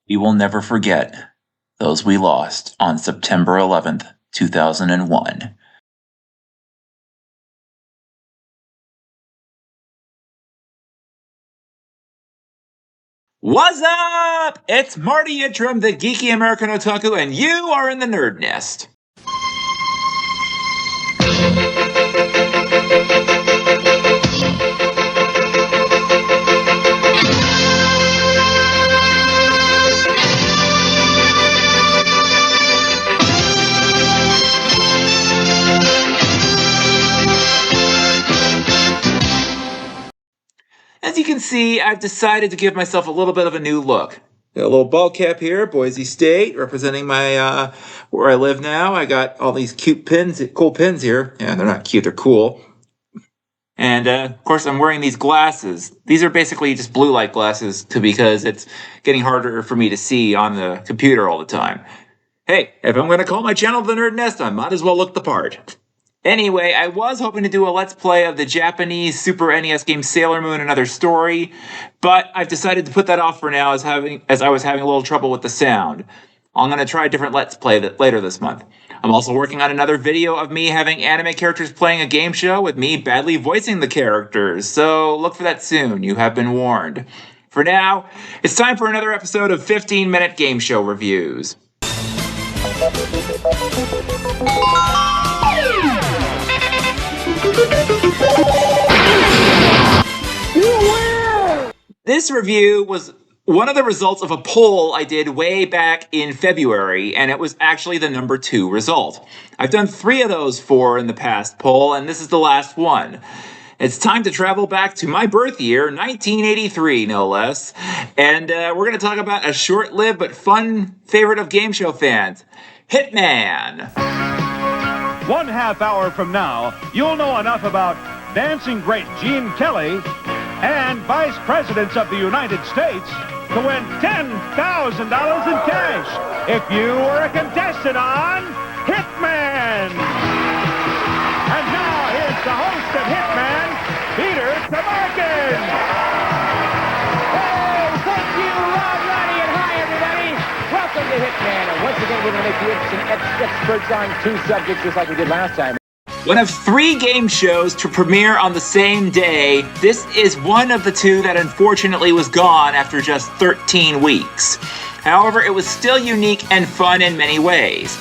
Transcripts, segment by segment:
We will never forget those we lost on September 11th, 2001. What's up? It's Marty Yitram, the geeky American otaku, and you are in the Nerd Nest. As you can see, I've decided to give myself a little bit of a new look. Got a little ball cap here, Boise State, representing my where I live now. I got all these cute pins, cool pins here. Yeah, they're not cute, they're cool. And of course, I'm wearing these glasses. These are basically just blue light glasses because it's getting harder for me to see on the computer all the time. Hey, if I'm going to call my channel The Nerd Nest, I might as well look the part. Anyway, I was hoping to do a Let's Play of the Japanese Super NES game Sailor Moon Another Story, but I've decided to put that off for now as I was having a little trouble with the sound. I'm going to try a different Let's Play later this month. I'm also working on another video of me having anime characters playing a game show with me badly voicing the characters, so look for that soon. You have been warned. For now, it's time for another episode of 15-minute game show reviews. This review was one of the results of a poll I did way back in February, and it was actually the number 2 result. I've done 3 of those 4 in the past poll, and this is the last one. It's time to travel back to my birth year, 1983, no less, and we're going to talk about a short-lived but fun favorite of game show fans, Hitman. 1/2 hour from now, you'll know enough about dancing great Gene Kelly and Vice Presidents of the United States to win $10,000 in cash if you were a contestant on Hitman. And now here's the host of Hitman, Peter Tomarken. Hey, thank you, Rob, Ronnie, and hi, everybody. Welcome to Hitman. And once again, we're going to make you experts on 2 subjects just like we did last time. One of 3 game shows to premiere on the same day, this is one of the 2 that unfortunately was gone after just 13 weeks. However, it was still unique and fun in many ways.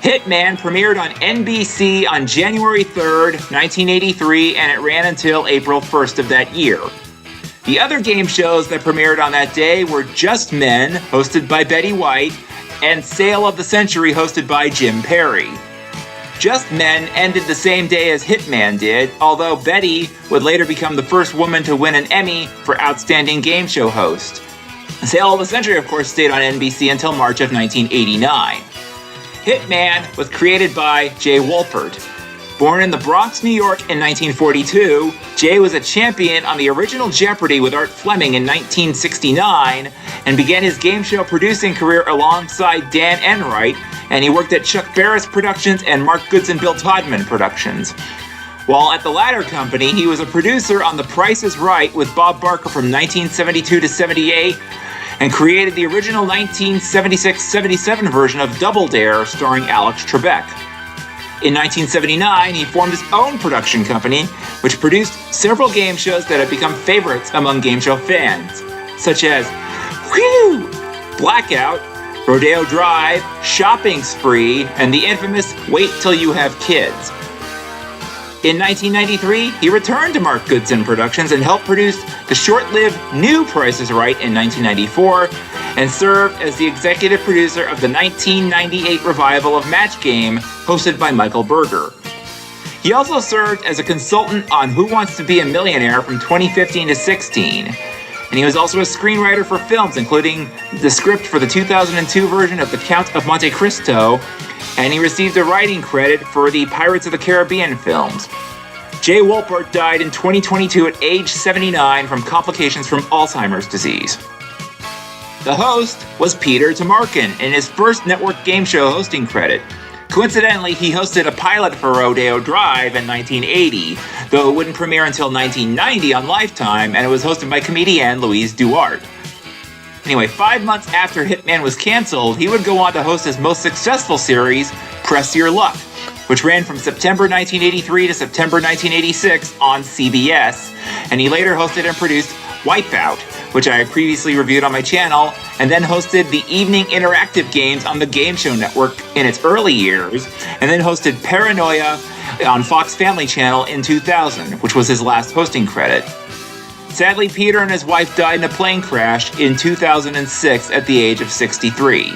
Hitman premiered on NBC on January 3rd, 1983, and it ran until April 1st of that year. The other game shows that premiered on that day were Just Men, hosted by Betty White, and Sale of the Century, hosted by Jim Perry. Just Men ended the same day as Hitman did, although Betty would later become the first woman to win an Emmy for Outstanding Game Show Host. Sale of the Century, of course, stayed on NBC until March of 1989. Hitman was created by Jay Wolpert. Born in the Bronx, New York in 1942, Jay was a champion on the original Jeopardy with Art Fleming in 1969 and began his game show producing career alongside Dan Enright, and he worked at Chuck Barris Productions and Mark Goodson Bill Todman Productions. While at the latter company, he was a producer on The Price is Right with Bob Barker from 1972 to 78 and created the original 1976-77 version of Double Dare starring Alex Trebek. In 1979, he formed his own production company, which produced several game shows that have become favorites among game show fans, such as Blackout, Rodeo Drive, Shopping Spree, and the infamous Wait Till You Have Kids. In 1993, he returned to Mark Goodson Productions and helped produce the short-lived New Price is Right in 1994, and served as the executive producer of the 1998 revival of Match Game, hosted by Michael Berger. He also served as a consultant on Who Wants to Be a Millionaire from 2015 to 16. And he was also a screenwriter for films, including the script for the 2002 version of The Count of Monte Cristo, and he received a writing credit for the Pirates of the Caribbean films. Jay Wolpert died in 2022 at age 79 from complications from Alzheimer's disease. The host was Peter Tomarken in his first network game show hosting credit. Coincidentally, he hosted a pilot for Rodeo Drive in 1980, though it wouldn't premiere until 1990 on Lifetime, and it was hosted by comedian Louise Duarte. Anyway, 5 months after Hitman was canceled, he would go on to host his most successful series, Press Your Luck, which ran from September 1983 to September 1986 on CBS, and he later hosted and produced Wipeout, which I previously reviewed on my channel, and then hosted the evening interactive games on the Game Show Network in its early years, and then hosted Paranoia on Fox Family Channel in 2000, which was his last hosting credit. Sadly, Peter and his wife died in a plane crash in 2006 at the age of 63.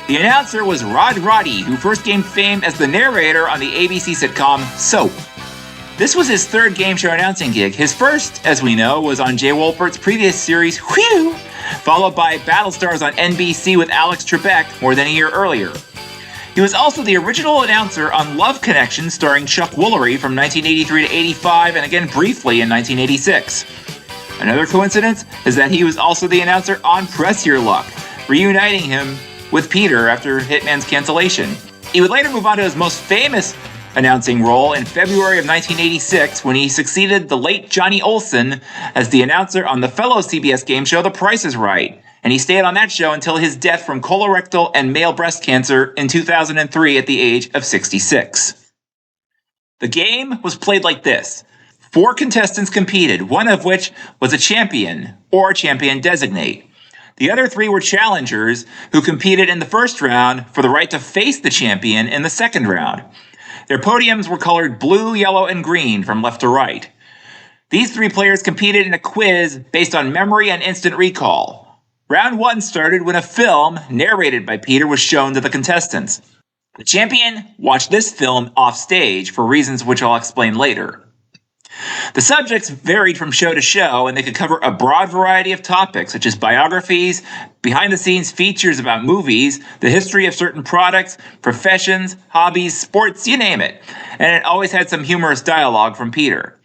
The announcer was Rod Roddy, who first gained fame as the narrator on the ABC sitcom Soap. This was his third game show announcing gig. His first, as we know, was on Jay Wolpert's previous series, Whew, followed by Battlestars on NBC with Alex Trebek more than a year earlier. He was also the original announcer on Love Connection starring Chuck Woolery from 1983 to 85 and again briefly in 1986. Another coincidence is that he was also the announcer on Press Your Luck, reuniting him with Peter after Hitman's cancellation. He would later move on to his most famous announcing role in February of 1986 when he succeeded the late Johnny Olson as the announcer on the fellow CBS game show The Price is Right, and he stayed on that show until his death from colorectal and male breast cancer in 2003 at the age of 66. The game was played like this. 4 contestants competed, one of which was a champion or champion designate. The other 3 were challengers who competed in the first round for the right to face the champion in the second round. Their podiums were colored blue, yellow, and green from left to right. These 3 players competed in a quiz based on memory and instant recall. Round 1 started when a film, narrated by Peter, was shown to the contestants. The champion watched this film off stage for reasons which I'll explain later. The subjects varied from show to show, and they could cover a broad variety of topics such as biographies, behind-the-scenes features about movies, the history of certain products, professions, hobbies, sports, you name it. And it always had some humorous dialogue from Peter.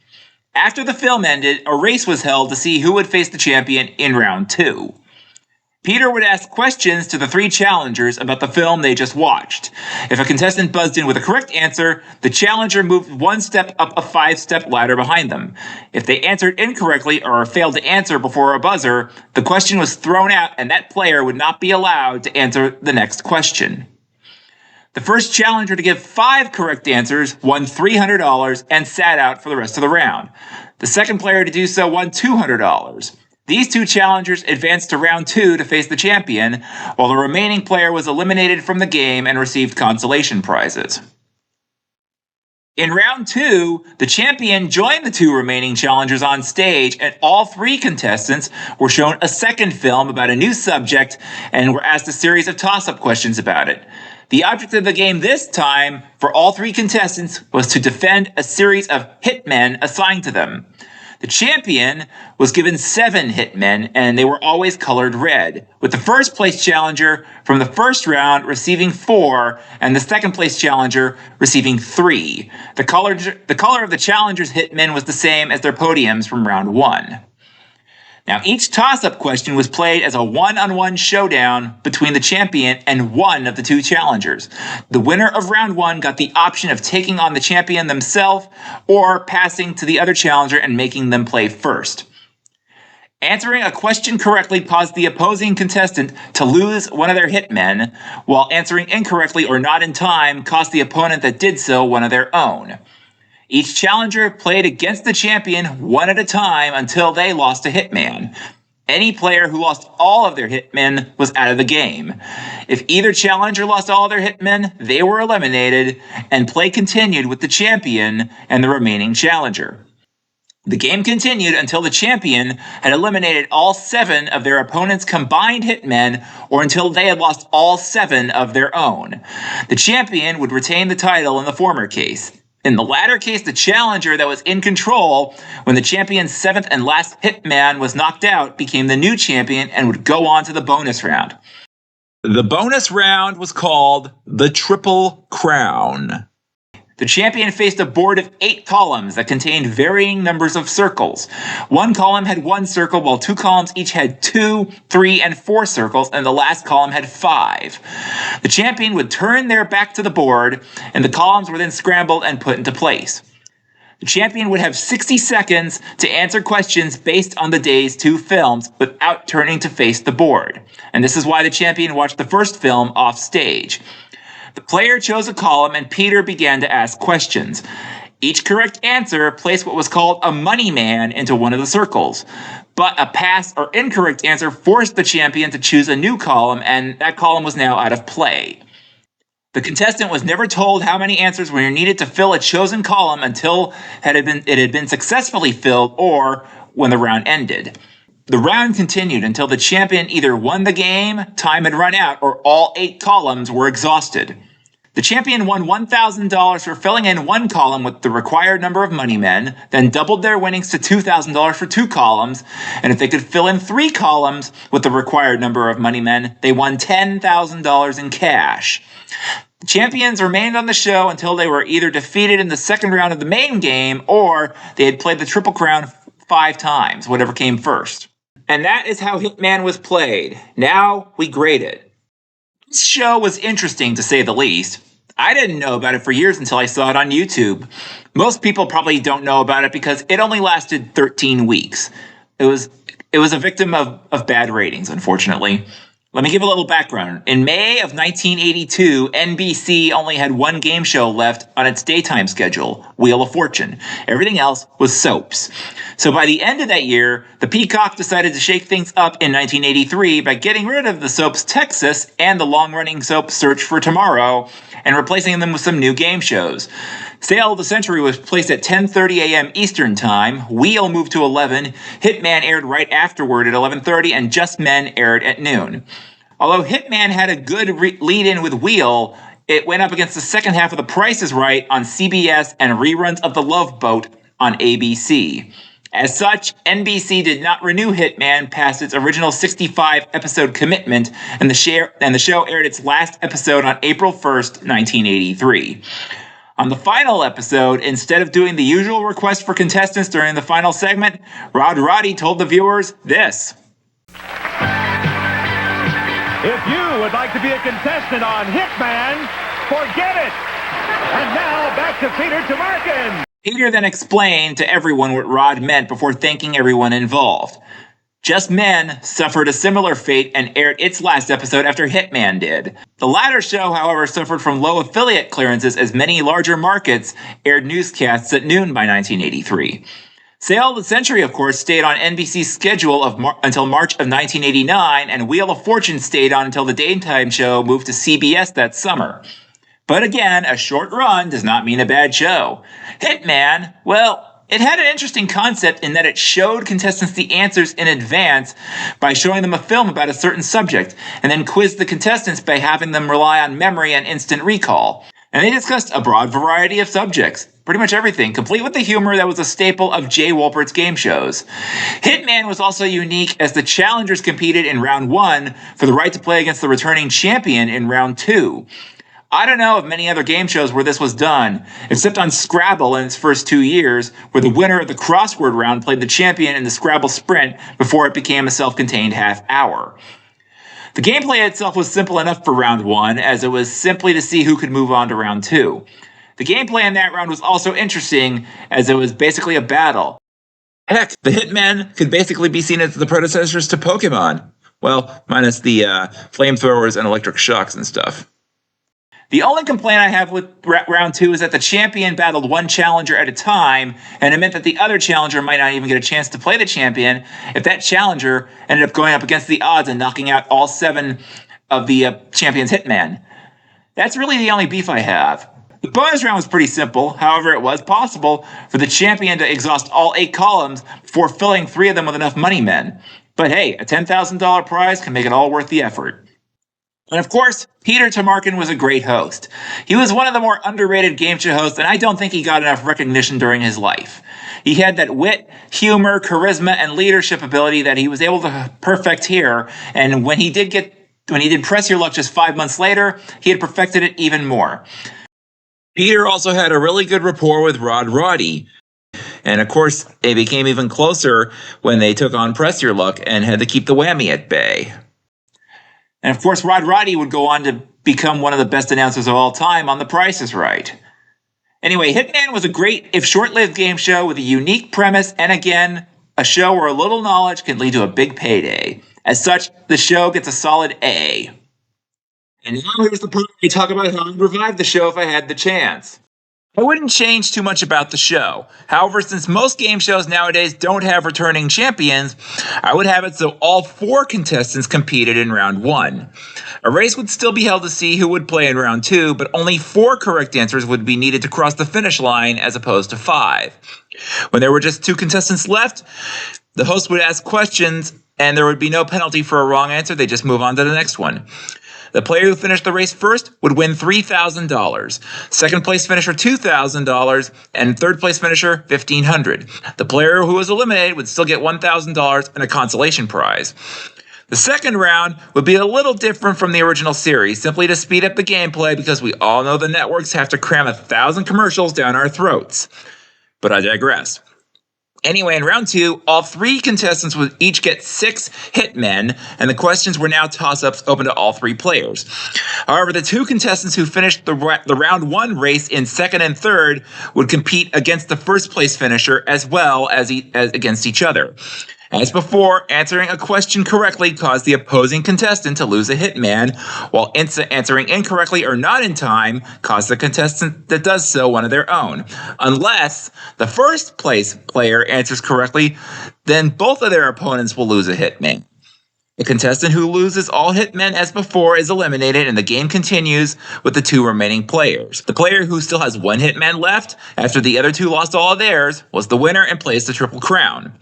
After the film ended, a race was held to see who would face the champion in round 2. Peter would ask questions to the 3 challengers about the film they just watched. If a contestant buzzed in with a correct answer, the challenger moved 1 step up a 5-step ladder behind them. If they answered incorrectly or failed to answer before a buzzer, the question was thrown out and that player would not be allowed to answer the next question. The first challenger to give 5 correct answers won $300 and sat out for the rest of the round. The second player to do so won $200. These 2 challengers advanced to round 2 to face the champion, while the remaining player was eliminated from the game and received consolation prizes. In round 2, the champion joined the 2 remaining challengers on stage, and all 3 contestants were shown a second film about a new subject and were asked a series of toss-up questions about it. The object of the game this time, for all 3 contestants, was to defend a series of hitmen assigned to them. The champion was given 7 hitmen, and they were always colored red, with the first place challenger from the first round receiving 4, and the second place challenger receiving 3. The color of the challenger's hitmen was the same as their podiums from round 1. Now, each toss-up question was played as a one-on-one showdown between the champion and one of the 2 challengers. The winner of round 1 got the option of taking on the champion themselves or passing to the other challenger and making them play first. Answering a question correctly caused the opposing contestant to lose one of their hitmen, while answering incorrectly or not in time cost the opponent that did so one of their own. Each challenger played against the champion one at a time until they lost a hitman. Any player who lost all of their hitmen was out of the game. If either challenger lost all of their hitmen, they were eliminated, and play continued with the champion and the remaining challenger. The game continued until the champion had eliminated all 7 of their opponent's combined hitmen, or until they had lost all 7 of their own. The champion would retain the title in the former case. In the latter case, the challenger that was in control when the champion's 7th and last hitman was knocked out became the new champion and would go on to the bonus round. The bonus round was called the Triple Crown. The champion faced a board of 8 columns that contained varying numbers of circles. One column had 1 circle, while 2 columns each had 2, 3, and 4 circles, and the last column had 5. The champion would turn their back to the board, and the columns were then scrambled and put into place. The champion would have 60 seconds to answer questions based on the day's 2 films without turning to face the board. And this is why the champion watched the first film off stage. The player chose a column and Peter began to ask questions. Each correct answer placed what was called a money man into one of the circles. But a pass or incorrect answer forced the champion to choose a new column, and that column was now out of play. The contestant was never told how many answers were needed to fill a chosen column until it had been successfully filled or when the round ended. The round continued until the champion either won the game, time had run out, or all 8 columns were exhausted. The champion won $1,000 for filling in 1 column with the required number of money men, then doubled their winnings to $2,000 for 2 columns, and if they could fill in 3 columns with the required number of money men, they won $10,000 in cash. The champions remained on the show until they were either defeated in the second round of the main game or they had played the Triple Crown 5 times, whatever came first. And that is how Hitman was played. Now we grade it. This show was interesting to say the least. I didn't know about it for years until I saw it on YouTube. Most people probably don't know about it because it only lasted 13 weeks. It was a victim of bad ratings, unfortunately. Let me give a little background. In May of 1982, NBC only had 1 game show left on its daytime schedule, Wheel of Fortune. Everything else was soaps. So by the end of that year, the Peacock decided to shake things up in 1983 by getting rid of the soaps Texas and the long-running soap Search for Tomorrow and replacing them with some new game shows. Sale of the Century was placed at 10:30 a.m. Eastern Time, Wheel moved to 11, Hitman aired right afterward at 11:30, and Just Men aired at noon. Although Hitman had a good lead-in with Wheel, it went up against the second half of The Price is Right on CBS and reruns of The Love Boat on ABC. As such, NBC did not renew Hitman past its original 65-episode commitment, and the show aired its last episode on April 1st, 1983. On the final episode, instead of doing the usual request for contestants during the final segment, Rod Roddy told the viewers this. If you would like to be a contestant on Hitman, forget it! And now back to Peter Tomarken. Peter then explained to everyone what Rod meant before thanking everyone involved. Just Men suffered a similar fate and aired its last episode after Hitman did. The latter show, however, suffered from low affiliate clearances as many larger markets aired newscasts at noon by 1983. Sale of the Century, of course, stayed on NBC's schedule until March of 1989, and Wheel of Fortune stayed on until the daytime show moved to CBS that summer. But again, a short run does not mean a bad show. Hitman, well, it had an interesting concept in that it showed contestants the answers in advance by showing them a film about a certain subject, and then quizzed the contestants by having them rely on memory and instant recall. And they discussed a broad variety of subjects, pretty much everything, complete with the humor that was a staple of Jay Wolpert's game shows. Hitman was also unique as the challengers competed in round 1 for the right to play against the returning champion in round 2. I don't know of many other game shows where this was done, except on Scrabble in its first 2 years, where the winner of the crossword round played the champion in the Scrabble sprint before it became a self-contained half hour. The gameplay itself was simple enough for round 1, as it was simply to see who could move on to round 2. The gameplay in that round was also interesting, as it was basically a battle. Heck, the Hitmen could basically be seen as the predecessors to Pokemon. Well, minus the flamethrowers and electric shocks and stuff. The only complaint I have with round 2 is that the champion battled one challenger at a time, and it meant that the other challenger might not even get a chance to play the champion if that challenger ended up going up against the odds and knocking out all 7 of the champion's hitmen. That's really the only beef I have. The bonus round was pretty simple. However, it was possible for the champion to exhaust all 8 columns before filling 3 of them with enough money men. But hey, a $10,000 prize can make it all worth the effort. And of course, Peter Tomarken was a great host. He was one of the more underrated game show hosts, and I don't think he got enough recognition during his life. He had that wit, humor, charisma, and leadership ability that he was able to perfect here, and when he did Press Your Luck just 5 months later, he had perfected it even more. Peter also had a really good rapport with Rod Roddy. And of course, they became even closer when they took on Press Your Luck and had to keep the whammy at bay. And of course, Rod Roddy would go on to become one of the best announcers of all time on The Price is Right. Anyway, Hitman was a great, if short-lived game show with a unique premise, and again, a show where a little knowledge can lead to a big payday. As such, the show gets a solid A. And now here's the part where we talk about how I'd revive the show if I had the chance. I wouldn't change too much about the show. However, since most game shows nowadays don't have returning champions, I would have it so all 4 contestants competed in round 1. A race would still be held to see who would play in round 2, but only 4 correct answers would be needed to cross the finish line as opposed to 5. When there were just 2 contestants left, the host would ask questions and there would be no penalty for a wrong answer. They just move on to the next one. The player who finished the race first would win $3,000. Second place finisher $2,000, and third place finisher $1,500. The player who was eliminated would still get $1,000 and a consolation prize. The second round would be a little different from the original series, simply to speed up the gameplay because we all know the networks have to cram 1,000 commercials down our throats. But I digress. Anyway, in round 2, all 3 contestants would each get 6 hitmen, and the questions were now toss-ups open to all 3 players. However, the 2 contestants who finished the round 1 race in second and third would compete against the first place finisher as well as against each other. As before, answering a question correctly caused the opposing contestant to lose a hitman, while answering incorrectly or not in time caused the contestant that does so one of their own. Unless the first place player answers correctly, then both of their opponents will lose a hitman. The contestant who loses all hitmen as before is eliminated, and the game continues with the 2 remaining players. The player who still has 1 hitman left after the other 2 lost all of theirs was the winner and plays the Triple Crown.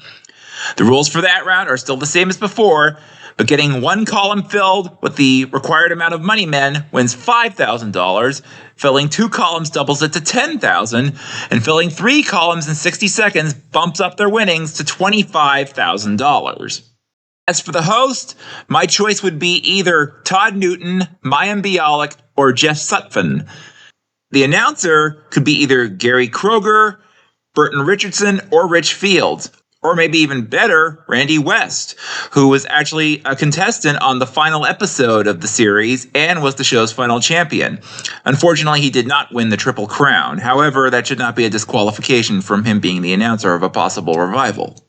The rules for that round are still the same as before, but getting 1 column filled with the required amount of money men wins $5,000, filling 2 columns doubles it to $10,000, and filling 3 columns in 60 seconds bumps up their winnings to $25,000. As for the host, my choice would be either Todd Newton, Mayim Bialik, or Jeff Sutphin. The announcer could be either Gary Kroger, Burton Richardson, or Rich Fields. Or maybe even better, Randy West, who was actually a contestant on the final episode of the series and was the show's final champion. Unfortunately, he did not win the Triple Crown. However, that should not be a disqualification from him being the announcer of a possible revival.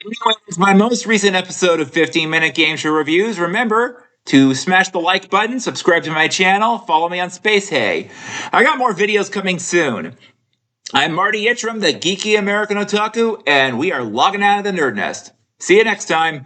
Anyways, my most recent episode of 15-Minute Game Show Reviews. Remember to smash the like button, subscribe to my channel, follow me on Space Hay. I got more videos coming soon. I'm Marty Ittram, the geeky American otaku, and we are logging out of the nerd nest. See you next time.